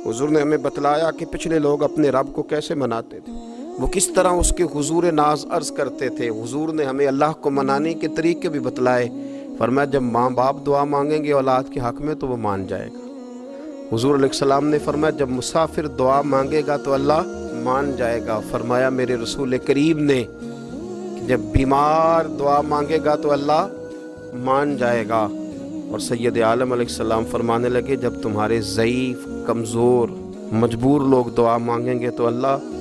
हुजूर ने हमें बतलाया कि पिछले लोग अपने रब को कैसे मनाते थे, वो किस तरह उसके हुजूर नाज अर्ज करते थे। हुजूर ने हमें अल्लाह को मनाने के तरीके भी बतलाए। फरमाया जब माँ बाप दुआ मांगेंगे औलाद के हक में तो वो मान जाएगा। हुजूर अलैहिस्सलाम ने फरमाया जब मुसाफिर दुआ मांगेगा तो अल्लाह मान जाएगा। फरमाया मेरे रसूल करीम ने कि जब बीमार दुआ मांगेगा तो अल्लाह मान जाएगा। और सैयद आलम अलैहिस्सलाम फरमाने लगे जब तुम्हारे ज़ईफ़, कमज़ोर, मजबूर लोग दुआ मांगेंगे तो अल्लाह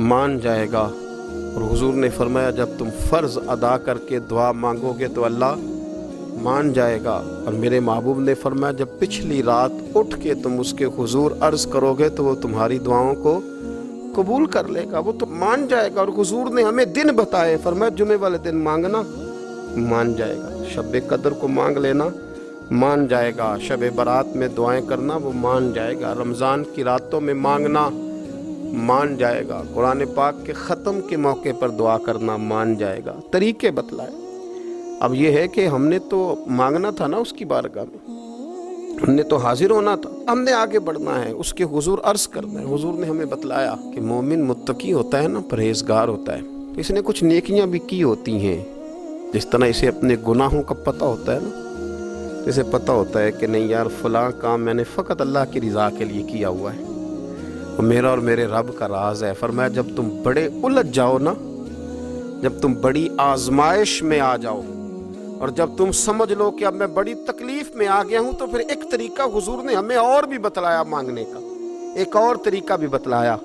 मान जाएगा। और हुजूर ने फरमाया जब तुम फ़र्ज़ अदा करके दुआ मांगोगे तो अल्लाह मान जाएगा। और मेरे महबूब ने फरमाया जब पिछली रात उठ के तुम उसके हुजूर अर्ज़ करोगे तो वो तुम्हारी दुआओं को कबूल कर लेगा, वो तो मान जाएगा। और हुजूर ने हमें दिन बताए, फरमाया जुमे वाले दिन मांगना मान जाएगा, शब कदर को मांग लेना मान जाएगा, शब बारात में दुआएं करना वो मान जाएगा, रमज़ान की रातों में मांगना मान जाएगा, कुरान पाक के ख़त्म के मौके पर दुआ करना मान जाएगा। तरीके बतलाए। अब ये है कि हमने तो मांगना था ना उसकी बारगाह में, हमने तो हाजिर होना था, हमने आगे बढ़ना है, उसके हुजूर अर्ज़ करना है। हुजूर ने हमें बतलाया कि मोमिन मुत्तकी होता है ना, परहेजगार होता है, तो इसने कुछ नेकियां भी की होती हैं। जिस तरह इसे अपने गुनाहों का पता होता है ना, इसे पता होता है कि नहीं यार फलां काम मैंने फ़कत अल्लाह की रज़ा के लिए किया हुआ है, और मेरा और मेरे रब का राज है। फरमाया जब तुम बड़े उलझ जाओ ना, जब तुम बड़ी आजमाइश में आ जाओ और जब तुम समझ लो कि अब मैं बड़ी तकलीफ में आ गया हूं, तो फिर एक तरीका हुजूर ने हमें और भी बतलाया मांगने का, एक और तरीका भी बतलाया।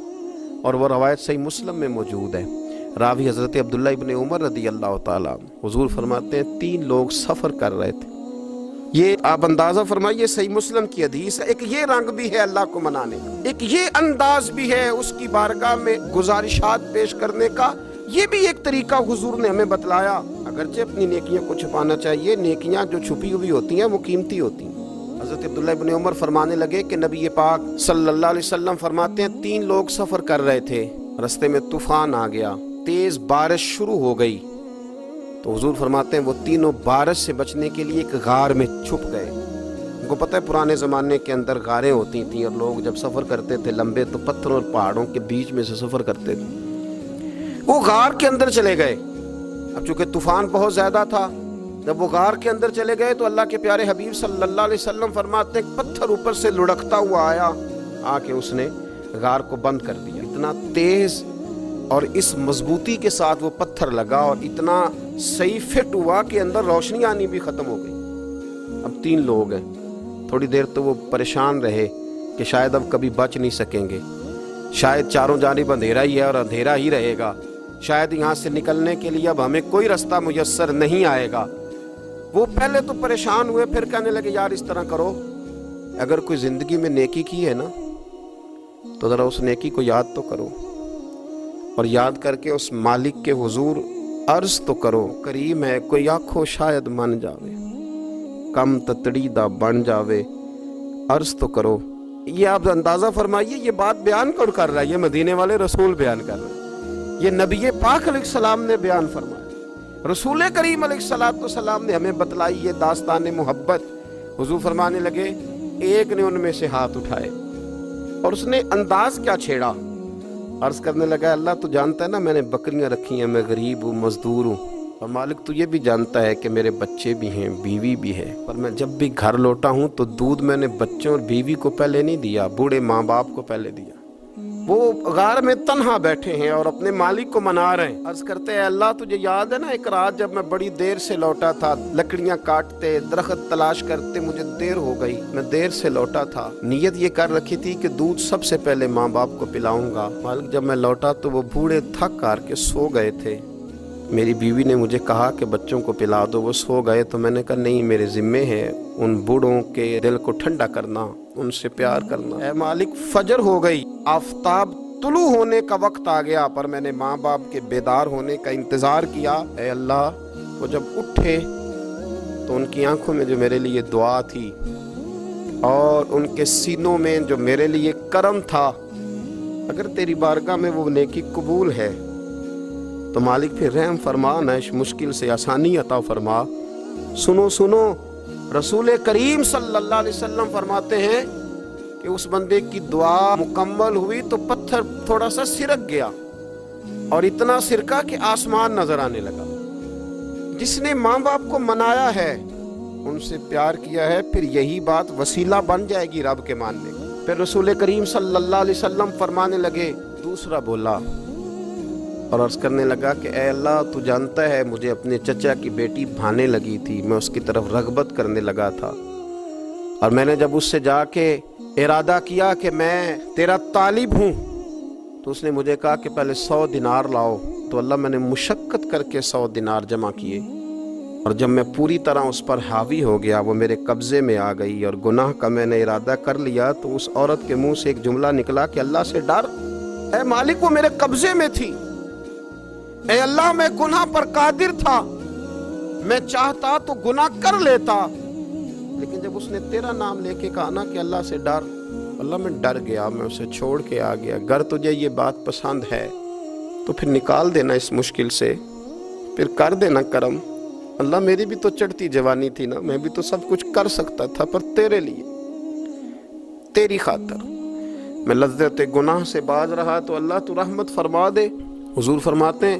और वो रवायत सही मुस्लिम में मौजूद है। रावी हज़रत अब्दुल्ला इब्न उमर रदी अल्लाह ताला, हुजूर फरमाते हैं 3 लोग सफ़र कर रहे थे। ये आप अंदाज़ा फरमाइए, सही मुस्लिम की हदीस है। एक ये रंग भी है अल्लाह को मनाने का, एक ये अंदाज भी है उसकी बारगाह में गुजारिशात पेश करने का, ये भी एक तरीका हुजूर ने हमें बतलाया। अगरचे अपनी नेकियां को छुपाना चाहिए, नेकियां जो छुपी हुई होती हैं वो कीमती होती हैं। हज़रत अब्दुल्ला इब्न उमर फरमाने लगे कि नबी पाक सल्लल्लाहु अलैहि वसल्लम फरमाते हैं 3 लोग सफ़र कर रहे थे, रास्ते में तूफ़ान आ गया, तेज़ बारिश शुरू हो गई, तो हुजूर फरमाते हैं वो तीनों बारिश से बचने के लिए एक गार में छुप गए। उनको पता है पुराने ज़माने के अंदर गारें होती थी, और लोग जब सफ़र करते थे लंबे तो पत्थरों और पहाड़ों के बीच में से सफ़र करते थे। वो गार के अंदर चले गए। अब चूंकि तूफ़ान बहुत ज़्यादा था, जब वो गार के अंदर चले गए तो अल्लाह के प्यारे हबीब सल्लल्लाहु अलैहि वसल्लम फरमाते हैं पत्थर ऊपर से लुढ़कता हुआ आया, आके उसने गार को बंद कर दिया। इतना तेज़ और इस मजबूती के साथ वो पत्थर लगा और इतना सही फिट हुआ कि अंदर रोशनी आनी भी ख़त्म हो गई। अब 3 लोग हैं। थोड़ी देर तो वो परेशान रहे कि शायद अब कभी बच नहीं सकेंगे, शायद चारों जानिब अंधेरा ही है और अंधेरा ही रहेगा, शायद यहाँ से निकलने के लिए अब हमें कोई रास्ता मुयस्सर नहीं आएगा। वो पहले तो परेशान हुए, फिर कहने लगे यार इस तरह करो, अगर कोई ज़िंदगी में नेकी की है ना तो ज़रा उस नेकी को याद तो करो, और याद करके उस मालिक के हुजूर अर्ज़ तो करो, करीम है कोई आखो शायद मन जावे, कम ततड़ी दा बन जावे, अर्ज़ तो करो। ये आप अंदाज़ा फरमाइए, ये बात बयान कौन कर रहा है? ये मदीने वाले रसूल बयान कर रहे हैं, ये नबी पाक अलैहिस्सलाम ने बयान फरमाया। रसूल करीम अलैहिस्सलाम ने हमें बतलाई ये दास्तान मोहब्बत। हुजूर फरमाने लगे, एक ने उनमें से हाथ उठाए और उसने अंदाज क्या छेड़ा, अर्ज करने लगा अल्लाह तो जानता है ना मैंने बकरियां रखी हैं, मैं गरीब हूँ, मजदूर हूँ, और मालिक तू ये भी जानता है कि मेरे बच्चे भी हैं, बीवी भी है, पर मैं जब भी घर लौटा हूँ तो दूध मैंने बच्चों और बीवी को पहले नहीं दिया, बूढ़े माँ बाप को पहले दिया। वो गार में तन्हा बैठे हैं और अपने मालिक को मना रहे हैं। अर्ज करते हैं अल्लाह तुझे याद है ना एक रात जब मैं बड़ी देर से लौटा था, लकड़ियां काटते दरख्त तलाश करते मुझे देर हो गई, मैं देर से लौटा था, नीयत ये कर रखी थी कि दूध सबसे पहले माँ बाप को पिलाऊंगा। मालिक जब मैं लौटा तो वो बूढ़े थक हार के सो गए थे, मेरी बीवी ने मुझे कहा कि बच्चों को पिला दो, वो सो गए, तो मैंने कहा नहीं मेरे जिम्मे है उन बूढ़ों के दिल को ठंडा करना, उनसे प्यार करना। ऐ मालिक फजर हो गई, आफताब तुलू होने का वक्त आ गया, पर मैंने माँ बाप के बेदार होने का इंतजार किया। ऐ अल्लाह, वो जब उठे तो उनकी आंखों में जो मेरे लिए दुआ थी और उनके सीनों में जो मेरे लिए करम था, अगर तेरी बारगाह में वो नेकी कबूल है तो मालिक फिर रहम फरमा, न इस मुश्किल से आसानी अता फरमा। सुनो सुनो, रसूल करीम सल्लल्लाहु अलैहि वसल्लम फरमाते हैं کہ اس بندے کی دعا مکمل ہوئی تو پتھر تھوڑا سا سرک گیا اور اتنا سرکا کہ آسمان نظر آنے لگا۔ جس نے ماں باپ کو منایا ہے، ان سے پیار کیا ہے، پھر یہی بات وسیلہ بن جائے گی رب کے ماننے کا۔ پھر رسول کریم صلی اللہ علیہ وسلم فرمانے لگے، دوسرا بولا اور عرض کرنے لگا کہ اے اللہ، تو جانتا ہے مجھے اپنے چچا کی بیٹی بھانے لگی تھی، میں اس کی طرف رغبت کرنے لگا تھا، اور میں نے جب اس سے جا کے ارادہ کیا کہ میں تیرا طالب ہوں تو اس نے مجھے کہا کہ پہلے 100 دینار لاؤ، تو اللہ میں نے مشقت کر کے 100 دینار جمع کیے، اور جب میں پوری طرح اس پر حاوی ہو گیا، وہ میرے قبضے میں آ گئی اور گناہ کا میں نے ارادہ کر لیا، تو اس عورت کے منہ سے ایک جملہ نکلا کہ اللہ سے ڈر، اے مالک وہ میرے قبضے میں تھی، اے اللہ میں گناہ پر قادر تھا، میں چاہتا تو گناہ کر لیتا، لیکن جب اس نے تیرا نام لے کے کہا نا کہ اللہ سے ڈر، اللہ میں ڈر گیا، میں اسے چھوڑ کے آ گیا۔ اگر تجھے یہ بات پسند ہے تو پھر نکال دینا اس مشکل سے، پھر کر دینا کرم، اللہ میری بھی تو چڑھتی جوانی تھی نا، میں بھی تو سب کچھ کر سکتا تھا، پر تیرے لیے، تیری خاطر میں لذت گناہ سے باز رہا، تو اللہ تو رحمت فرما دے۔ حضور فرماتے ہیں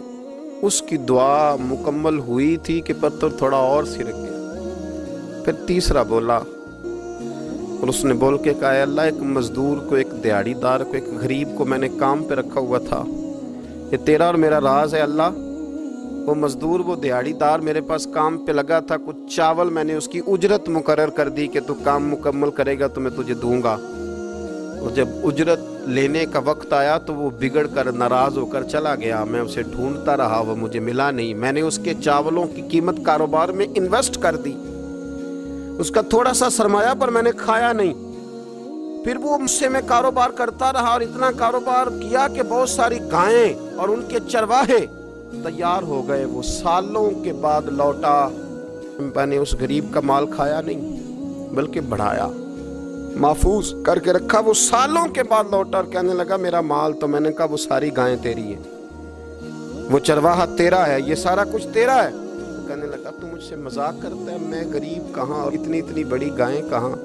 اس کی دعا مکمل ہوئی تھی کہ پتھر تھوڑا اور سرک گیا۔ پھر تیسرا بولا اور اس نے بول کے کہا، اے اللہ، ایک مزدور کو، ایک دیہڑی دار کو، ایک غریب کو میں نے کام پہ رکھا ہوا تھا، یہ تیرا اور میرا راز ہے اللہ۔ وہ مزدور، وہ دیہڑی دار میرے پاس کام پہ لگا تھا، کچھ چاول میں نے اس کی اجرت مقرر کر دی کہ تو کام مکمل کرے گا تو میں تجھے دوں گا، اور جب اجرت لینے کا وقت آیا تو وہ بگڑ کر ناراض ہو کر چلا گیا، میں اسے ڈھونڈتا رہا، وہ مجھے ملا نہیں، میں نے اس کے چاولوں کی قیمت کاروبار میں انویسٹ کر دی، اس کا تھوڑا سا سرمایہ پر میں نے کھایا نہیں، پھر وہ مجھ سے میں کاروبار کرتا رہا اور اتنا کاروبار کیا کہ بہت ساری گائیں اور ان کے چرواہے تیار ہو گئے، وہ سالوں کے بعد لوٹا، میں نے اس غریب کا مال کھایا نہیں بلکہ بڑھایا، محفوظ کر کے رکھا، وہ سالوں کے بعد لوٹا اور کہنے لگا میرا مال، تو میں نے کہا وہ ساری گائیں تیری ہیں، وہ چرواہا تیرا ہے، یہ سارا کچھ تیرا ہے۔ کہنے لگا تو مجھ سے مذاق کرتا ہے، میں غریب کہاں اور اتنی بڑی گائیں کہاں،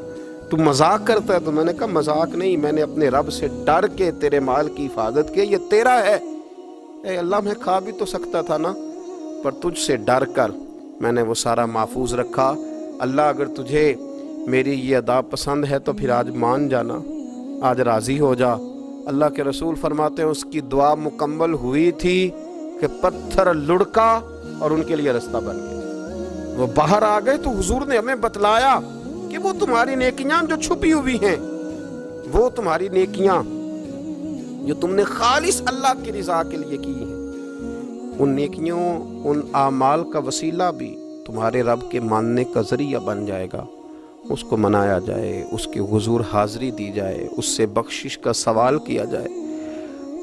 تو مذاق کرتا ہے؟ تو میں نے کہا مذاق نہیں، میں نے اپنے رب سے ڈر کے تیرے مال کی حفاظت کی، یہ تیرا ہے، اے اللہ میں کھا بھی تو سکتا تھا نا، پر تجھ سے ڈر کر میں نے وہ سارا محفوظ رکھا۔ اللہ اگر تجھے میری یہ ادا پسند ہے تو پھر آج مان جانا، آج راضی ہو جا۔ اللہ کے رسول فرماتے ہیں اس کی دعا مکمل ہوئی تھی کہ پتھر لڑکا اور ان کے لیے رستہ بن گیا، وہ باہر آ گئے، تو حضور نے ہمیں بتلایا کہ وہ تمہاری نیکیاں جو چھپی ہوئی ہیں، وہ تمہاری نیکیاں جو تم نے خالص اللہ کی رضا کے لیے کی ہیں، ان نیکیوں، ان اعمال کا وسیلہ بھی تمہارے رب کے ماننے کا ذریعہ بن جائے گا، اس کو منایا جائے، اس کے حضور حاضری دی جائے، اس سے بخشش کا سوال کیا جائے،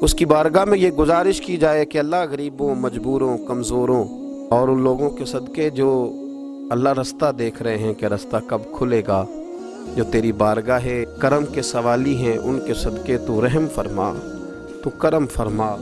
اس کی بارگاہ میں یہ گزارش کی جائے کہ اللہ غریبوں، مجبوروں، کمزوروں اور ان لوگوں کے صدقے جو اللہ رستہ دیکھ رہے ہیں کہ رستہ کب کھلے گا، جو تیری بارگاہ کرم کے سوالی ہیں، ان کے صدقے تو رحم فرما، تو کرم فرما،